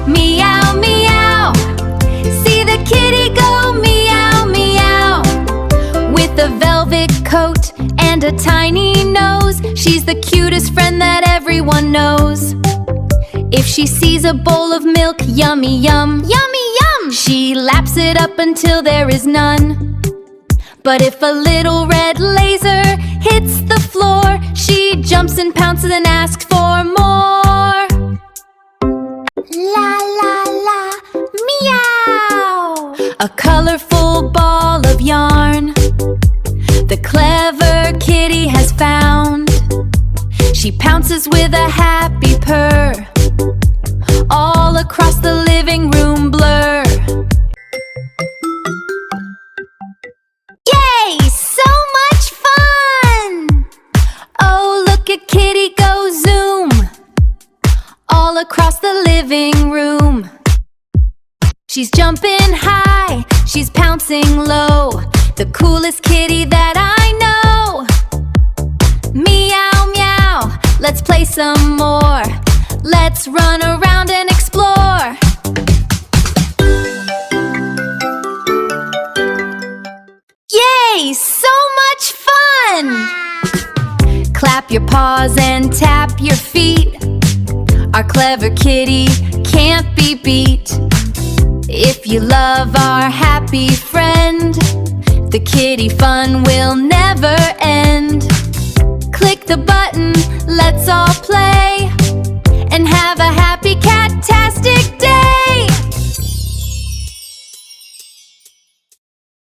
Meow meow. See the kitty go meow meow. With a velvet coat and a tiny nose, she's the cutest friend that everyone knows. If she sees a bowl of milk, yummy yum, yummy yum, she laps it up until there is none. But if a little red laser hits the floor, she jumps and pounces and asks for more. La la la, meow. A colorful ball of yarn the clever kitty has found. She pounces with a happy purr. All across the living room blur. Yay! So much fun! Oh, look at Kitty go zoom! All across the living room. She's jumping high, she's pouncing low. The coolest kitty that I know. Meow meow, let's play some more. Let's run around and explore. Yay! So much fun! Clap your paws and tap your feet. Our clever kitty can't be beat. If you love our happy friend, the kitty fun will never end. Click the button, let's all play.